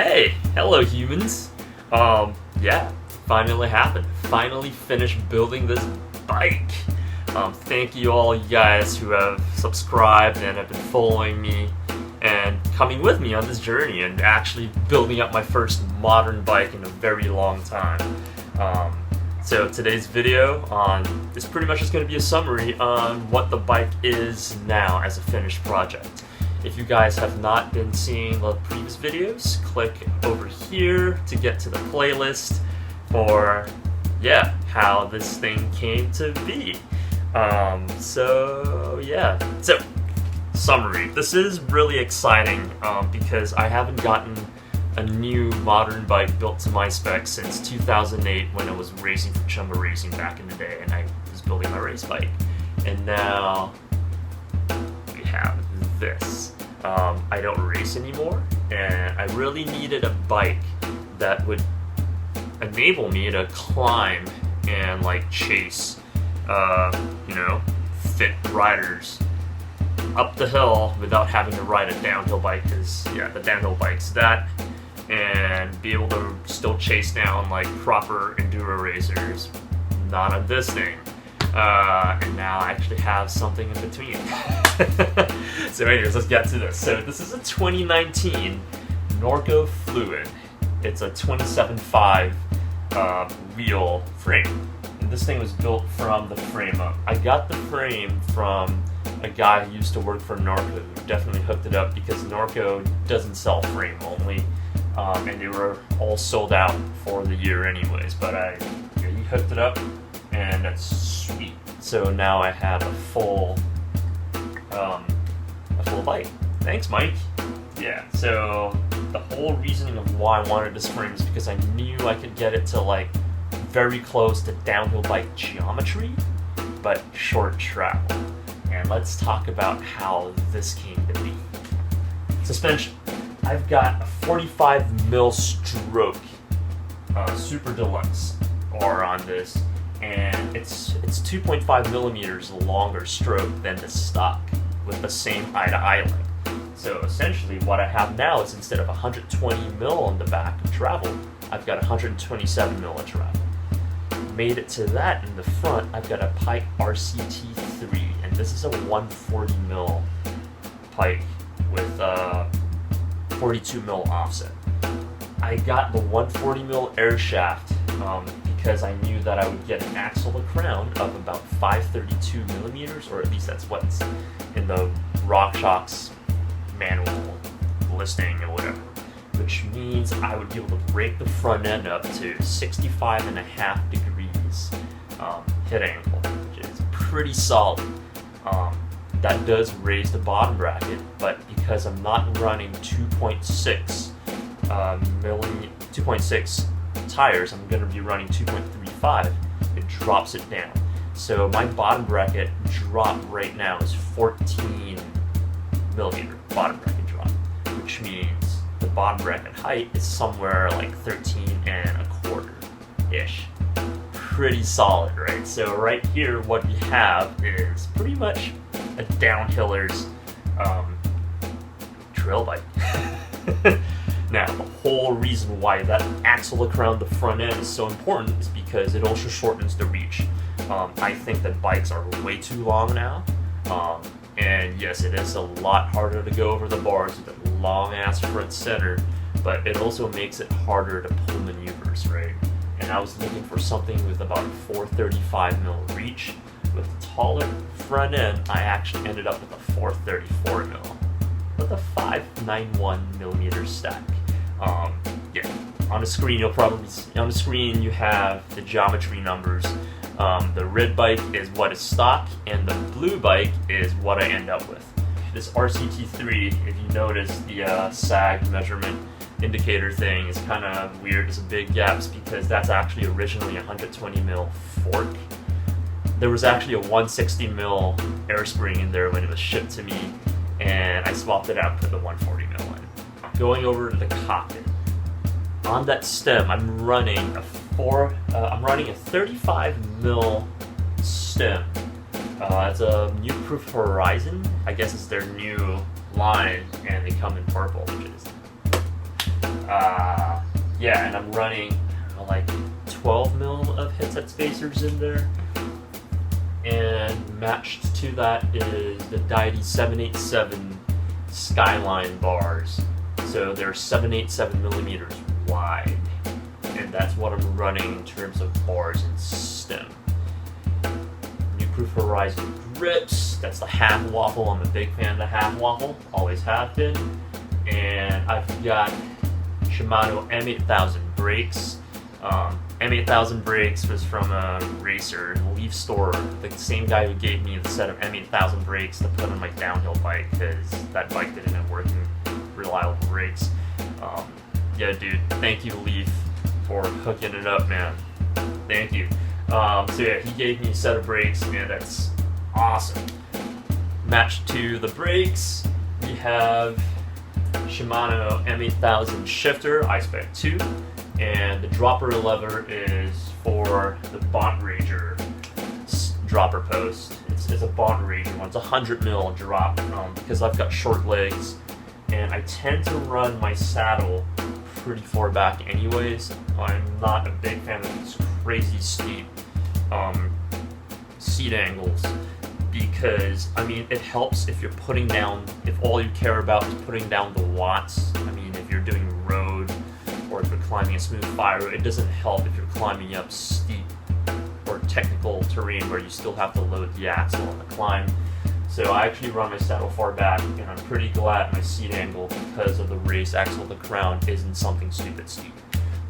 Hey, hello humans. Yeah, finally happened. Finally finished building this bike. Thank you all you guys who have subscribed and have been following me and coming with me on this journey and actually building up my first modern bike in a very long time. So today's video is pretty much just going to be a summary on what the bike is now as a finished project. If you guys have not been seeing the previous videos, click over here to get to the playlist for, how this thing came to be. So, summary. This is really exciting because I haven't gotten a new modern bike built to my specs since 2008 when I was racing for Chumba Racing back in the day and I was building my race bike. And now we have this. I don't race anymore, and I really needed a bike that would enable me to climb and chase, fit riders up the hill without having to ride a downhill bike, because the downhill bike's that, and be able to still chase down proper enduro racers. Not on this thing. And now I actually have something in between. So anyways, let's get to this. So this is a 2019 Norco Fluid. It's a 27.5 wheel frame. And this thing was built from the frame up. I got the frame from a guy who used to work for Norco, who definitely hooked it up because Norco doesn't sell frame only. And they were all sold out for the year anyways. But he hooked it up, and that's sweet. So now I have a full bike. Thanks, Mike. Yeah, so the whole reasoning of why I wanted this frame is because I knew I could get it to very close to downhill bike geometry, but short travel. And let's talk about how this came to be. Suspension. I've got a 45mm stroke Super Deluxe R on this, and it's 2.5 millimeters longer stroke than the stock with the same eye-to-eye length. So essentially what I have now is, instead of 120mm on the back of travel, I've got 127mm of travel. Made it to that in the front, I've got a Pike RCT3, and this is a 140mm Pike with a 42mm offset. I got the 140mm air shaft because I knew that I would get an axle to crown of about 532mm, or at least that's what's in the Rockshox manual listing or whatever, which means I would be able to break the front end up to 65.5 degrees hit angle, which is pretty solid. That does raise the bottom bracket, but because I'm not running 2.6 tires, I'm going to be running 2.35, it drops it down. So my bottom bracket drop right now is 14mm bottom bracket drop, which means the bottom bracket height is somewhere 13.25-ish. Pretty solid, right? So right here what we have is pretty much a downhiller's trail bike. Now, the whole reason why that axle around the front end is so important is because it also shortens the reach. I think that bikes are way too long now, and yes, it is a lot harder to go over the bars with a long-ass front center, but it also makes it harder to pull maneuvers, right? And I was looking for something with about a 435mm reach. With a taller front end, I actually ended up with a 434mm with a 591mm stack. On the screen you have the geometry numbers. The red bike is what is stock, and the blue bike is what I end up with. This RCT3, if you notice, the sag measurement indicator thing is kind of weird. There's a big gaps because that's actually originally a 120mm fork. There was actually a 160mm air spring in there when it was shipped to me, and I swapped it out for the 140mm one. Going over to the cockpit. On that stem, I'm running a 35mm stem. It's a Nukeproof Horizon. I guess it's their new line, and they come in purple, which is Yeah, and I'm running like 12 mil of headset spacers in there. And matched to that is the Deity 787 Skyline bars. So they're 787 millimeters wide. And that's what I'm running in terms of bars and stem. Nukeproof Horizon grips. That's the half waffle. I'm a big fan of the half waffle. Always have been. And I've got Shimano M8000 brakes. M8000 brakes was from a racer, Lief Storer, the same guy who gave me the set of M8000 brakes to put on my downhill bike because that bike didn't have working reliable brakes. Yeah, dude, thank you, Lief, for hooking it up, man. Thank you. So yeah, he gave me a set of brakes, man, that's awesome. Matched to the brakes, we have Shimano M8000 shifter, iSpec 2. And the dropper lever is for the Bontrager dropper post. It's a Bontrager one. It's a 100 mil drop because I've got short legs, and I tend to run my saddle pretty far back anyways. I'm not a big fan of these crazy steep seat angles because, I mean, it helps if you're putting down, if all you care about is putting down the watts. I mean, if you're doing road, or if you're climbing a smooth fire road, it doesn't help if you're climbing up steep or technical terrain where you still have to load the axle on the climb. So I actually run my saddle far back, and I'm pretty glad my seat angle, because of the race axle, the crown, isn't something stupid steep.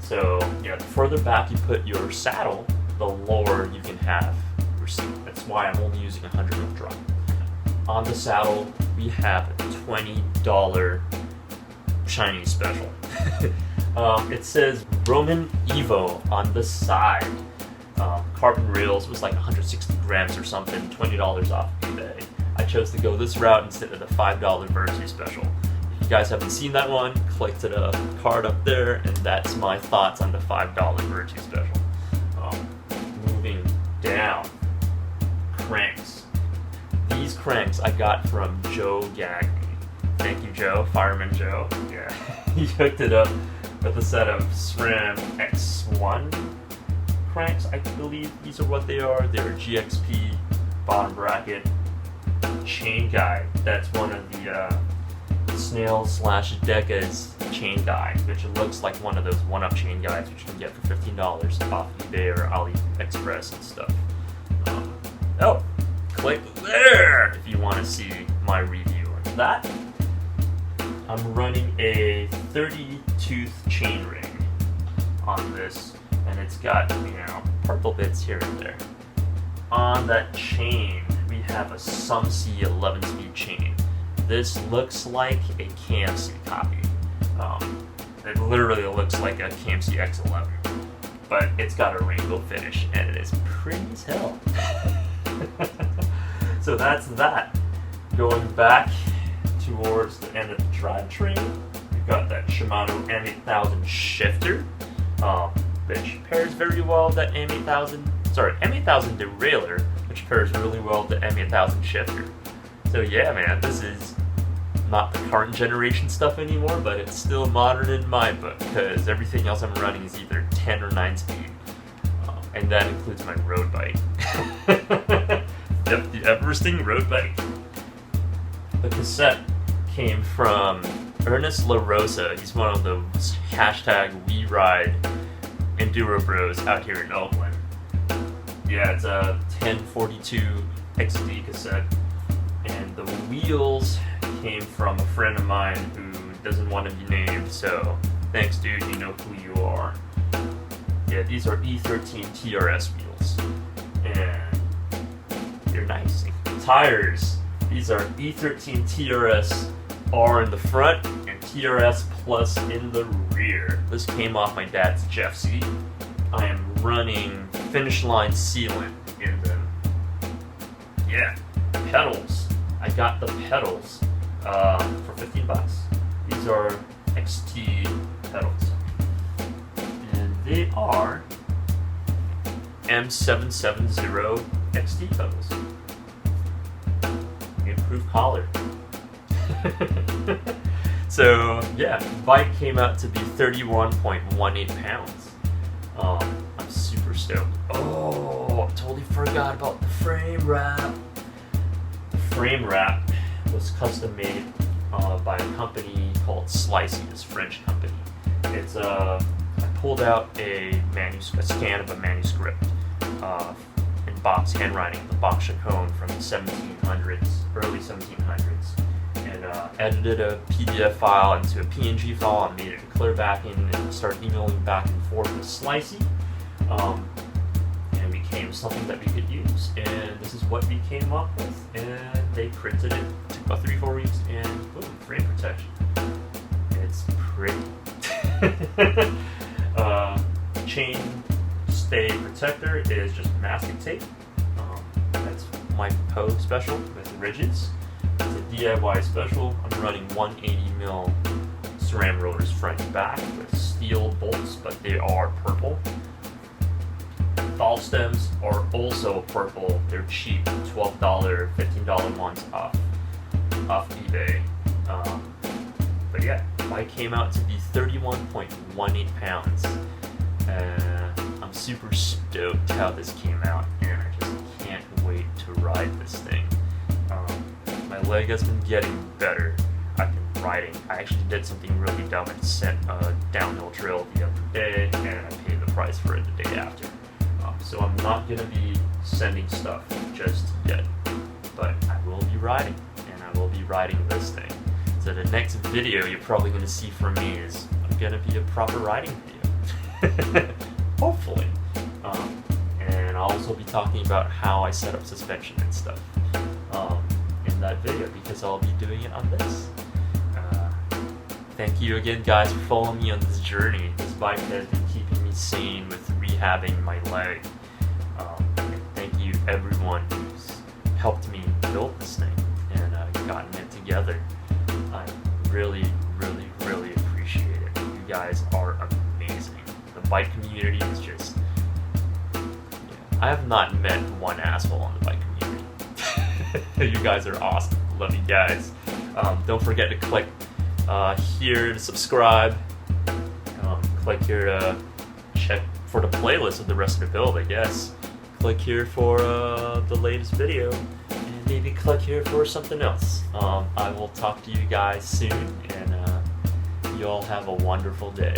So yeah, the further back you put your saddle, the lower you can have your seat. That's why I'm only using a 100 mil drop. On the saddle, we have a $20 Chinese special. It says Romin Evo on the side. Carbon rails was like 160 grams or something, $20 off eBay. I chose to go this route instead of the $5 Virtue special. If you guys haven't seen that one, click to the card up there, and that's my thoughts on the $5 Virtue special. Moving down, cranks. These cranks I got from Joe Gagne. Thank you, Joe, Fireman Joe. Yeah, he hooked it up with a set of SRAM X1 cranks. I believe these are what they are. They're GXP bottom bracket Chainguide. That's one of the Snail / Deckas Chainguide, which looks like one of those one-up chain guides which you can get for $15 off eBay or AliExpress and stuff. Oh, click there if you want to see my review of that. I'm running a 30-tooth chain ring on this, and it's got, you know, purple bits here and there. On that chain, we have a SUMC 11-speed chain. This looks like a KMC copy. It literally looks like a KMC X11, but it's got a rainbow finish, and it is pretty as hell. So that's that. Going back towards the end of the drivetrain, we've got that Shimano M8000 shifter, which pairs very well with that M8000 derailleur, which pairs really well with the M8000 shifter. So yeah, man, this is not the current generation stuff anymore, but it's still modern in my book, because everything else I'm running is either 10 or 9 speed, and that includes my road bike. Yep, the Everesting road bike. The cassette came from Ernest Larosa. He's one of those #WeRide Enduro bros out here in Oakland. Yeah, it's a 1042 XD cassette, and the wheels came from a friend of mine who doesn't want to be named, so thanks, dude, you know who you are. Yeah, these are E13 TRS wheels, and they're nice. Tires, these are E13 TRS R in the front and TRS Plus in the rear. This came off my dad's Jeff seat. I am running Finish Line sealant in them. Yeah, pedals. I got the pedals for $15. These are XT pedals, and they are M770 XT pedals. Improved collar. So yeah, bike came out to be 31.18 pounds. I'm super stoked. Oh, I totally forgot about the frame wrap. The frame wrap was custom made by a company called Slicy, this French company. It's I pulled out a scan of a manuscript in Bach's handwriting, the Bach Chaconne from the 1700s, early 1700s, and edited a PDF file into a PNG file and made it a clear backing and started emailing back and forth with Slicy. And it became something that we could use, and this is what we came up with, and they printed it. It took about 3-4 weeks, and boom, frame protection. It's pretty. Chain stay protector is just mastic tape. That's my Poe special with ridges. It's a DIY special. I'm running 180mm SRAM rotors front and back with steel bolts, but they are purple. Ball stems are also purple. They're cheap, $12, $15 ones off eBay. But yeah, bike came out to be 31.18 pounds. I'm super stoked how this came out, and I just can't wait to ride this thing. My leg has been getting better. I've been riding. I actually did something really dumb and sent a downhill trail the other day, and I paid the price for it the day after. So I'm not going to be sending stuff just yet, but I will be riding, and I will be riding this thing. So the next video you're probably going to see from me is going to be a proper riding video. Hopefully. And I'll also be talking about how I set up suspension and stuff in that video, because I'll be doing it on this. Thank you again, guys, for following me on this journey. This bike has been keeping me sane with rehabbing my leg. And thank you everyone who's helped me build this thing and gotten it together. I really, really, really appreciate it. You guys are amazing. The bike community is just... I have not met one asshole on the bike community. You guys are awesome. Love you guys. Don't forget to click here to subscribe. Click here to check for the playlist of the rest of the build, I guess. Click here for the latest video, and maybe click here for something else. I will talk to you guys soon, and you all have a wonderful day.